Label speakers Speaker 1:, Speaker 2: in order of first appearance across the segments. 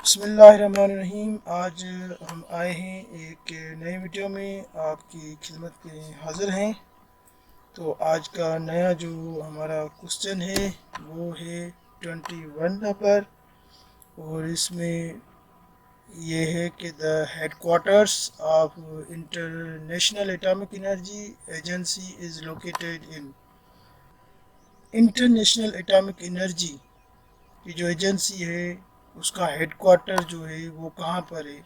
Speaker 1: बिस्मिल्लाहिर्रहमानिर्रहीम। आज हम आए हैं एक नए वीडियो में आपकी खिदमत में हाज़िर हैं। तो आज का नया जो हमारा क्वेश्चन है वो है 21 नंबर, और इसमें ये है कि the headquarters of international atomic energy agency is located in. International atomic energy की जो एजेंसी है उसका हेडक्वार्टर जो है वो कहाँ पर है।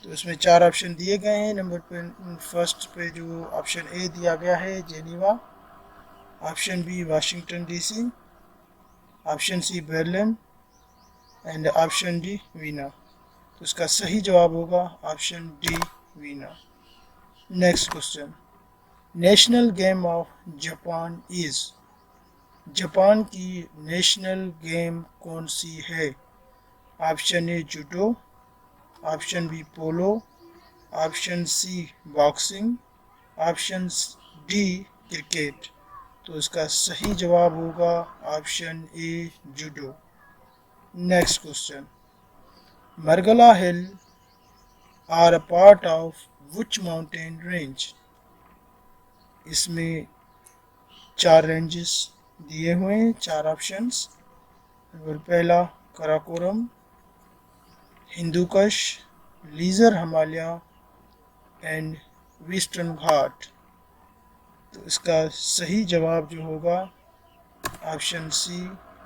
Speaker 1: तो इसमें चार ऑप्शन दिए गए हैं। नंबर पे फर्स्ट पे जो ऑप्शन ए दिया गया है Geneva, option B Washington DC, option C Berlin and option D Vienna. तो इसका सही जवाब होगा option D Vienna. Next question, national game of Japan is. Japan की नेशनल गेम कौन सी है। Option A judo, option B polo, option C boxing, option D cricket. तो इसका सही जवाब होगा option A judo. Next question, Margalla hill are a part of which mountain range. इसमें चार रेंजेस दिए हुए हैं, चार ऑप्शंस। नंबर पहला Karakoram, Hindukush, lesser Himalaya and western Ghat. तो इसका सही जवाब जो होगा ऑप्शन सी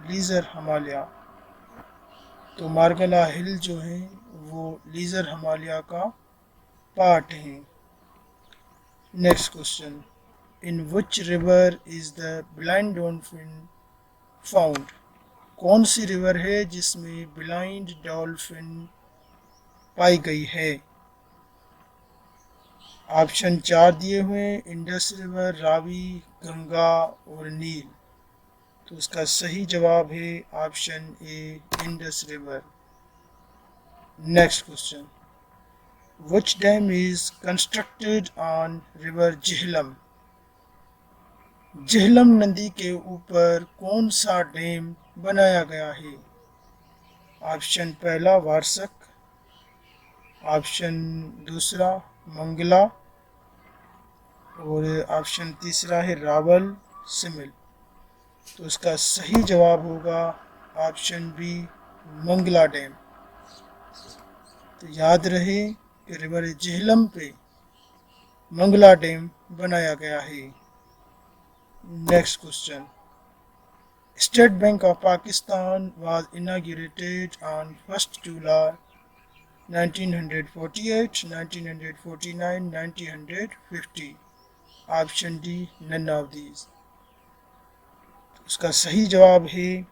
Speaker 1: लीजर हिमालय। तो मार्गला हिल जो है वो लीजर हिमालय का पार्ट है। Next question, in which river is the blind dolphin found. कौन सी रिवर है जिसमें ब्लाइंड डॉल्फिन पाई गई है। ऑप्शन चार दिए हुए, इंडस रिवर, रावी, गंगा और नील। तो इसका सही जवाब है option A Indus river. Next question, which dam is constructed on river Jhelum. Jhelum नदी के ऊपर कौन सा डैम बनाया गया है। ऑप्शन पहला वार्षक, ऑप्शन दूसरा मंगला और ऑप्शन तीसरा है रावल सिमिल। तो इसका सही जवाब होगा ऑप्शन बी मंगला डैम। तो याद रहे कि रिवर झेलम पे मंगला डैम बनाया गया है। Next question, state bank of Pakistan was inaugurated on 1 July 1948, 1949, 1950। Option D none of these. उसका सही जवाब है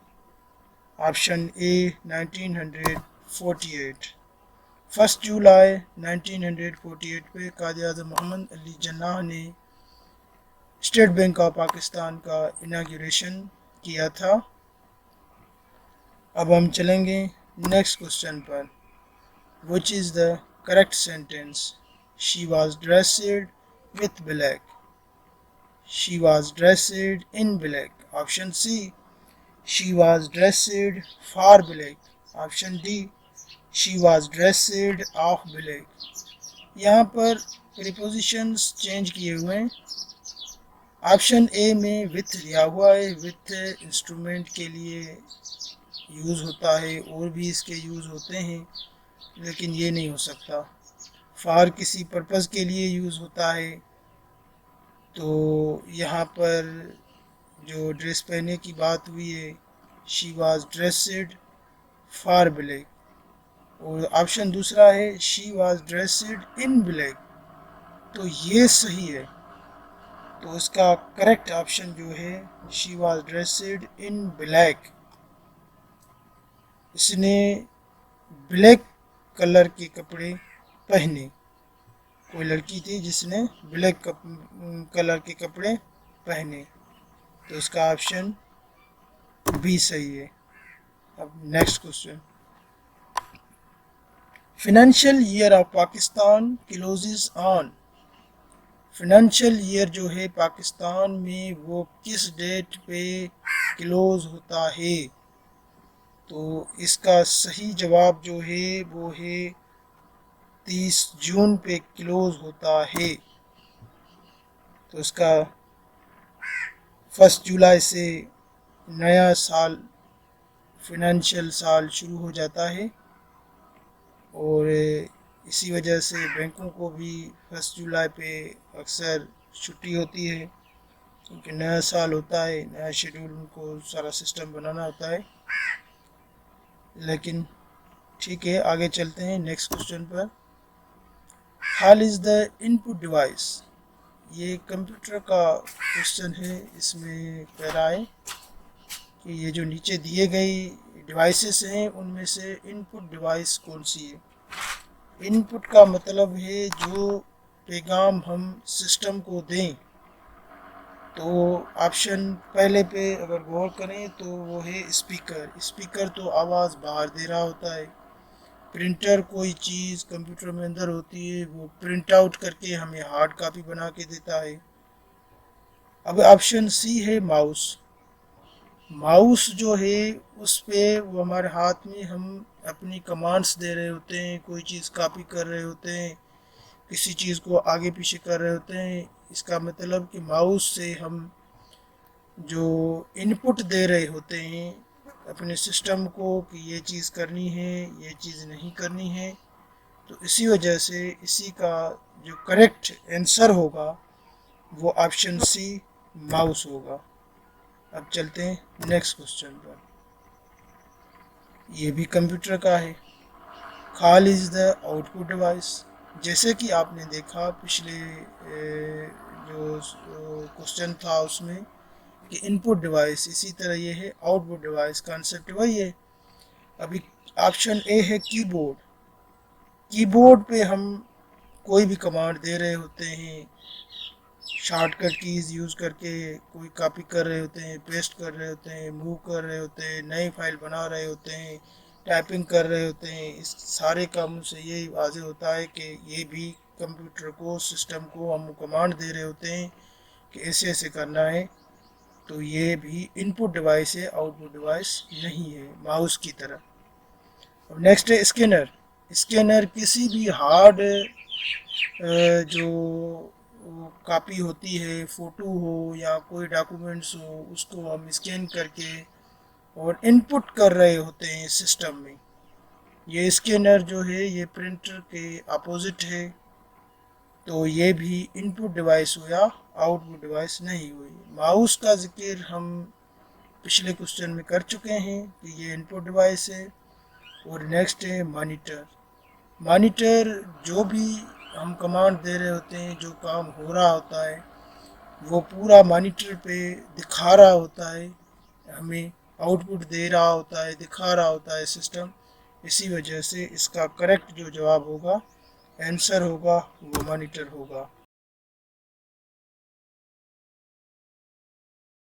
Speaker 1: ऑप्शन ए 1948। 1 जुलाई 1948 पे कायद आज़म मोहम्मद अली जिन्नाह ने स्टेट बैंक ऑफ पाकिस्तान का इनाग्रेशन किया था। अब हम चलेंगे नेक्स्ट क्वेश्चन पर। Which is the correct sentence. She was dressed with black, she was dressed in black. Option C she was dressed for black, option D she was dressed of black. यहाँ पर prepositions change किए हुए हैं। Option A में with दिया हुआ है, with instrument के लिए यूज़ होता है और भी इसके यूज़ होते हैं, लेकिन ये नहीं हो सकता। फॉर किसी पर्पज़ के लिए यूज़ होता है। तो यहाँ पर जो ड्रेस पहने की बात हुई है, she was dressed for black, और ऑप्शन दूसरा है she was dressed in black. तो ये सही है। तो इसका करेक्ट ऑप्शन जो है she was dressed in black. इसने ब्लैक कलर के कपड़े पहने। कोई लड़की थी जिसने ब्लैक कलर के कपड़े पहने। तो इसका ऑप्शन बी सही है। अब next question, financial year of Pakistan closes on. Financial year जो है पाकिस्तान में वो किस डेट पे क्लोज होता है। तो इसका सही जवाब जो है वो है 30 जून पे क्लोज होता है। तो इसका 1 जुलाई से नया साल, फिनेंशियल साल शुरू हो जाता है। और इसी वजह से बैंकों को भी 1 जुलाई पे अक्सर छुट्टी होती है, क्योंकि नया साल होता है, नया शेड्यूल, उनको सारा सिस्टम बनाना होता है। लेकिन ठीक है, आगे चलते हैं नेक्स्ट क्वेश्चन पर। हाल इज़ द इनपुट डिवाइस। ये कंप्यूटर का क्वेश्चन है। इसमें कह रहा है कि ये जो नीचे दिए गई डिवाइसेस हैं उनमें से इनपुट डिवाइस कौन सी है। इनपुट का मतलब है जो पैगाम हम सिस्टम को दें। तो ऑप्शन पहले पे अगर गौर करें तो वो है स्पीकर। स्पीकर तो आवाज़ बाहर दे रहा होता है। प्रिंटर कोई चीज़ कंप्यूटर में अंदर होती है, वो प्रिंट आउट करके हमें हार्ड कॉपी बना के देता है। अब ऑप्शन सी है माउस। माउस जो है उस पे वो हमारे हाथ में हम अपनी कमांड्स दे रहे होते हैं, कोई चीज़ कॉपी कर रहे होते हैं, किसी चीज़ को आगे पीछे कर रहे होते हैं। इसका मतलब कि माउस से हम जो इनपुट दे रहे होते हैं अपने सिस्टम को कि ये चीज़ करनी है, ये चीज़ नहीं करनी है। तो इसी वजह से इसी का जो करेक्ट आंसर होगा वो ऑप्शन सी माउस होगा। अब चलते हैं नेक्स्ट क्वेश्चन पर। ये भी कंप्यूटर का है। Call is the output device. जैसे कि आपने देखा पिछले जो क्वेश्चन था उसमें कि इनपुट डिवाइस, इसी तरह ये है आउटपुट डिवाइस, कॉन्सेप्ट वही है। अभी ऑप्शन ए है कीबोर्ड। कीबोर्ड पे हम कोई भी कमांड दे रहे होते हैं, शॉर्टकट कीज़ यूज़ करके कोई कॉपी कर रहे होते हैं, पेस्ट कर रहे होते हैं, मूव कर रहे होते हैं, नई फाइल बना रहे होते हैं, टाइपिंग कर रहे होते हैं। इस सारे कामों से यही वाज़ेह होता है कि ये भी कंप्यूटर को, सिस्टम को हम कमांड दे रहे होते हैं कि ऐसे ऐसे करना है। तो ये भी इनपुट डिवाइस है, आउटपुट डिवाइस नहीं है माउस की तरह। अब नेक्स्ट है स्कैनर। स्कैनर किसी भी हार्ड जो कॉपी होती है, फ़ोटो हो या कोई डॉक्यूमेंट्स हो, उसको हम स्कैन करके और इनपुट कर रहे होते हैं सिस्टम में। ये स्कैनर जो है ये प्रिंटर के अपोजिट है। तो ये भी इनपुट डिवाइस हुआ, आउटपुट डिवाइस नहीं हुई। माउस का जिक्र हम पिछले क्वेश्चन में कर चुके हैं कि ये इनपुट डिवाइस है। और नेक्स्ट है मॉनिटर। मॉनिटर जो भी हम कमांड दे रहे होते हैं, जो काम हो रहा होता है वो पूरा मॉनिटर पे दिखा रहा होता है, हमें आउटपुट दे रहा होता है, दिखा रहा होता है सिस्टम। इसी वजह से इसका करेक्ट जो जवाब होगा, आंसर होगा, वो मॉनिटर होगा।